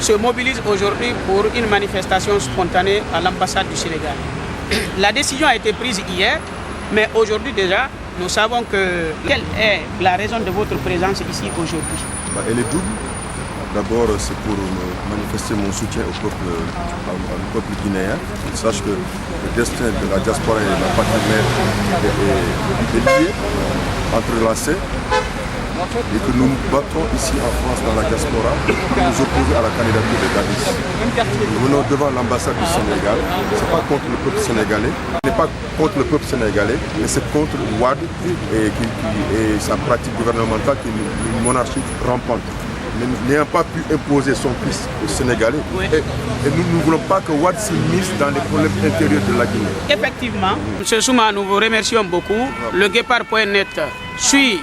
se mobilisent aujourd'hui pour une manifestation spontanée à l'ambassade du Sénégal. La décision a été prise hier, mais aujourd'hui déjà, nous savons quelle est la raison de votre présence ici aujourd'hui. Elle est double. D'abord, c'est pour manifester mon soutien au peuple guinéen. Sache que le destin de la diaspora et de la patrie mère est lié, entrelacé, et que nous nous battons ici en France dans la diaspora pour nous opposer à la candidature de Dadis. Nous venons devant l'ambassade du Sénégal. Ce n'est pas contre le peuple sénégalais. Ce n'est pas contre le peuple sénégalais, mais c'est contre Wade et sa pratique gouvernementale qui est une monarchie rampante. N'ayant pas pu imposer son fils aux Sénégalais. Oui. Et nous ne voulons pas que Wade s'immisce dans les problèmes intérieurs de la Guinée. Effectivement, M. Souma, nous vous remercions beaucoup. Le Guépard.net suit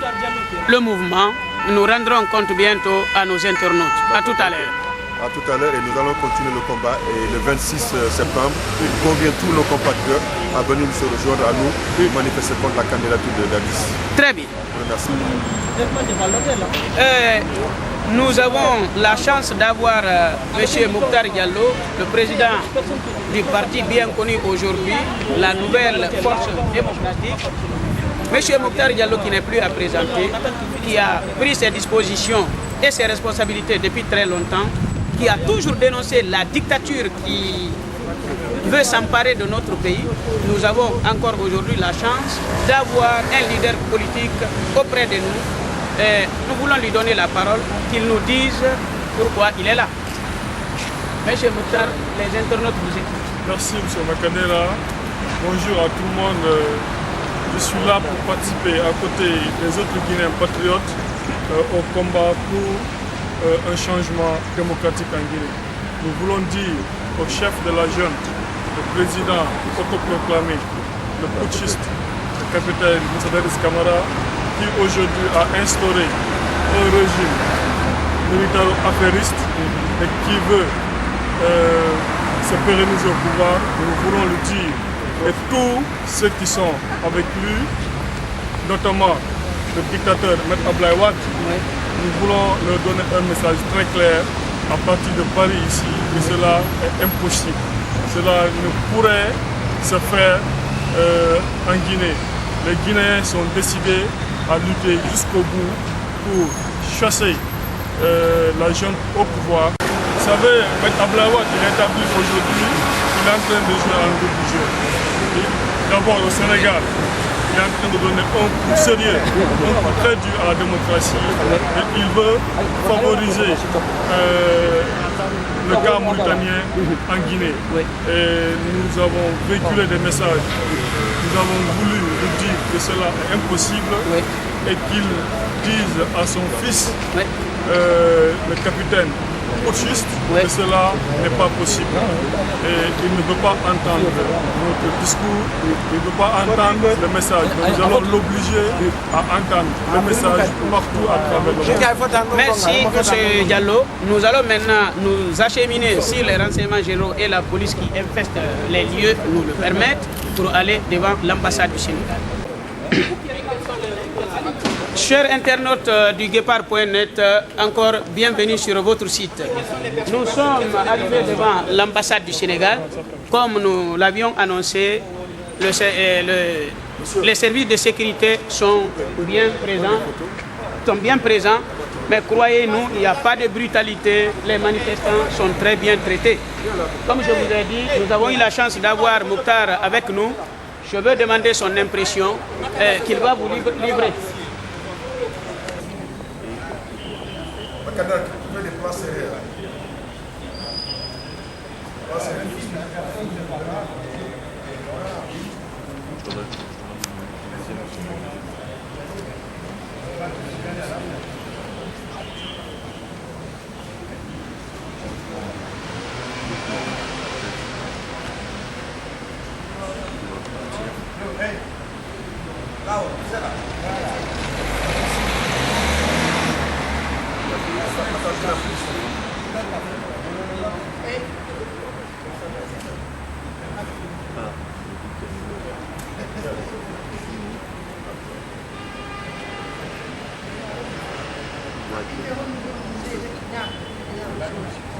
le mouvement. Nous rendrons compte bientôt à nos internautes. À tout à l'heure. À tout à l'heure, et nous allons continuer le combat. Et le 26 septembre, nous convient tous nos compatriotes à venir se rejoindre à nous pour manifester contre la candidature de Dadis. Très bien. Merci. Nous avons la chance d'avoir M. Mokhtar Diallo, le président du parti bien connu aujourd'hui, la nouvelle force démocratique. M. Mokhtar Diallo qui n'est plus à présenter, qui a pris ses dispositions et ses responsabilités depuis très longtemps, qui a toujours dénoncé la dictature qui veut s'emparer de notre pays. Nous avons encore aujourd'hui la chance d'avoir un leader politique auprès de nous. Et nous voulons lui donner la parole, qu'il nous dise pourquoi il est là. Monsieur Mokhtar, les internautes vous écoutent. Merci M. Makanera. Bonjour à tout le monde. Je suis là pour participer à côté des autres Guinéens patriotes au combat pour un changement démocratique en Guinée. Nous voulons dire au chef de la junte, le président autoproclamé, le putschiste, le capitaine Moussa Dadis Camara, qui aujourd'hui a instauré un régime militaro-affairiste et qui veut se pérenniser au pouvoir. Nous voulons le dire. Et tous ceux qui sont avec lui, notamment le dictateur Maître Abdoulaye Wade, nous voulons leur donner un message très clair à partir de Paris ici, que cela est impossible. Cela ne pourrait se faire en Guinée. Les Guinéens sont décidés à lutter jusqu'au bout pour chasser la junte au pouvoir. Vous savez, M. Abdoulaye Wade est établi aujourd'hui, il est en train de jouer un groupe de jeu. D'abord au Sénégal, il est en train de donner un coup sérieux, un coup très dur à la démocratie. Et il veut favoriser le cas mauritanien en Guinée. Et nous avons véhiculé des messages. Nous avons voulu lui dire que cela est impossible et qu'il dise à son fils, le capitaine putschiste, que cela n'est pas possible. Et il ne veut pas entendre notre discours, il ne veut pas entendre le message. Nous allons l'obliger à entendre le message partout à travers le monde. Merci M. Diallo. Nous allons maintenant nous acheminer si les renseignements généraux et la police qui infestent les lieux nous le permettent pour aller devant l'ambassade du Sénégal. Chers internautes du Guépard.net, encore bienvenue sur votre site. Nous sommes arrivés devant l'ambassade du Sénégal. Comme nous l'avions annoncé, les services de sécurité sont bien présents. Mais croyez-nous, il n'y a pas de brutalité. Les manifestants sont très bien traités. Comme je vous ai dit, nous avons eu la chance d'avoir Mokhtar avec nous. Je veux demander son impression qu'il va vous livrer. La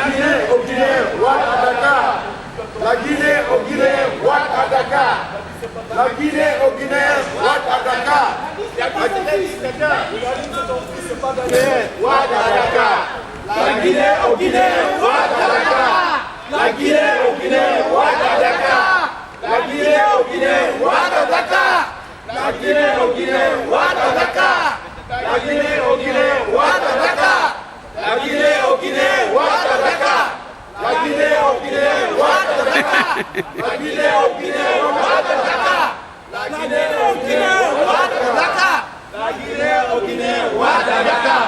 Guinée au Guinéen, Ouad à Dakar. La Guinée au Guinéen, Ouad à Dakar. Ouad à Dakar. La Guinée au Guinéen, Ouad à Dakar. La Guinée au Guinéen, Ouad à Dakar. La Guinée au Guinéen, Ouad à Dakar. La Guinée au Guinéen, Ouad à Dakar. La Guinée au Guinéen, Ouad à Dakar. La Guinée au Guinéen, Ouad à Dakar. La Guinée au Guinéen, Ouad à Dakar. La Guinée au Guinéen, Ouad à Dakar. La Guinée au Guinéen, Ouad à Dakar. La Guinée au Guinéen, Ouad à Dakar.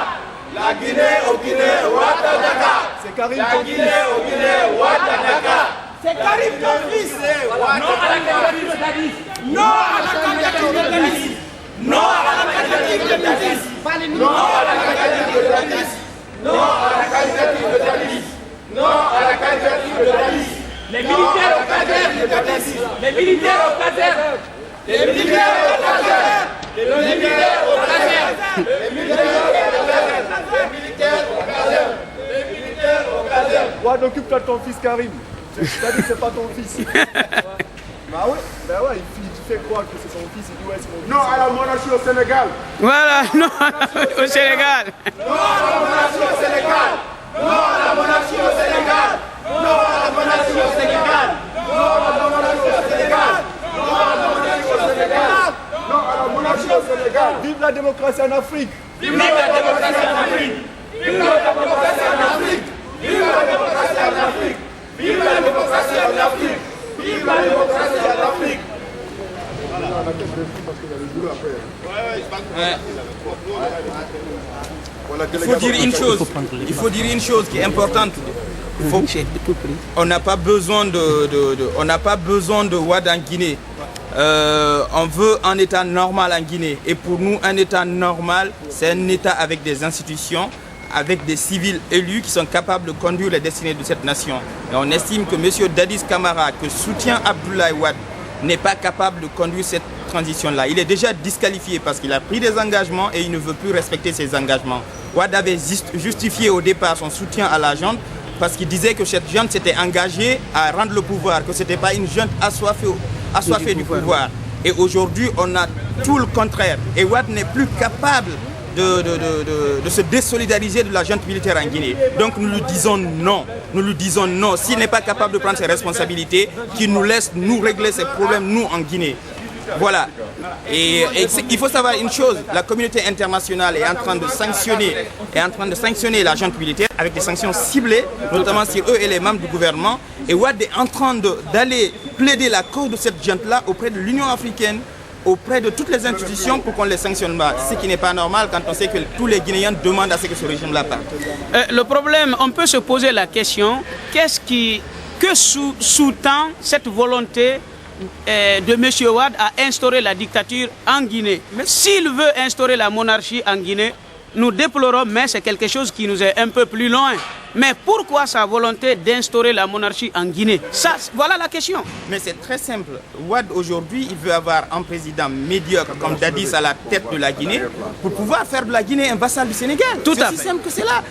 La Guinée au Guinéen, Ouad à Dakar. C'est Karim. La Guinée au Guinéen, Ouad à Dakar. C'est Karim ton fils. Non à la candidature de Dadis. Non à la candidature de Dadis. Non à la candidature de Dadis. Non à la candidature de Dadis. Non à la candidature de Dadis. Non à la candidature de Dadis. Les militaires au caserne. Les militaires au caserne. Les militaires au caserne. Les militaires au caserne. Les militaires au caserne. Les militaires au caserne. Les militaires au caserne. Ouad, occupe-toi de ton fils Karim. T'as dit que c'est pas ton fils. Bah oui, il fait croire que c'est son fils, il dit ouais c'est mon fils. Non à la monarchie au Sénégal. Voilà, non au Sénégal. Non à la monarchie au Sénégal. Non à la monarchie au Sénégal. Non à la monarchie au Sénégal. Non à la monarchie au Sénégal. Non à la monarchie au Sénégal. Non à la monarchie au Sénégal. Vive la démocratie en Afrique. Vive la démocratie en Afrique. Vive la démocratie en Afrique. Vive la démocratie en Afrique. Vive la démocratie en Afrique. Vive la démocratie en Afrique. Il faut dire une chose qui est importante. On n'a pas besoin de Ouad en Guinée. On veut un État normal en Guinée. Et pour nous, un État normal, c'est un État avec des institutions, avec des civils élus qui sont capables de conduire les destinées de cette nation. Et on estime que M. Dadis Camara, que soutient Abdoulaye Wade, n'est pas capable de conduire cette transition-là. Il est déjà disqualifié parce qu'il a pris des engagements et il ne veut plus respecter ses engagements. Wade avait justifié au départ son soutien à la junte parce qu'il disait que cette junte s'était engagée à rendre le pouvoir, que ce n'était pas une junte assoiffée du pouvoir. Et aujourd'hui, on a tout le contraire. Et Wade n'est plus capable de se désolidariser de la junte militaire en Guinée. Donc nous lui disons non. Nous lui disons non. S'il n'est pas capable de prendre ses responsabilités, qu'il nous laisse nous régler ses problèmes, nous, en Guinée. Voilà. Et il faut savoir une chose, la communauté internationale est en train de sanctionner la junte militaire avec des sanctions ciblées, notamment sur eux et les membres du gouvernement. Et Wade est en train d'aller plaider la cause de cette junte-là auprès de l'Union africaine, auprès de toutes les institutions pour qu'on les sanctionne pas. Ce qui n'est pas normal quand on sait que tous les Guinéens demandent à ce que ce régime-là parte. Le problème, on peut se poser la question, que sous-tend cette volonté de M. Wade à instaurer la dictature en Guinée? S'il veut instaurer la monarchie en Guinée, nous déplorons, mais c'est quelque chose qui nous est un peu plus loin. Mais pourquoi sa volonté d'instaurer la monarchie en Guinée? Ça, voilà la question. Mais c'est très simple. Wade, aujourd'hui, il veut avoir un président médiocre comme Dadis à la tête de la Guinée pour pouvoir faire de la Guinée un vassal du Sénégal. Tout à fait. C'est aussi simple que c'est là.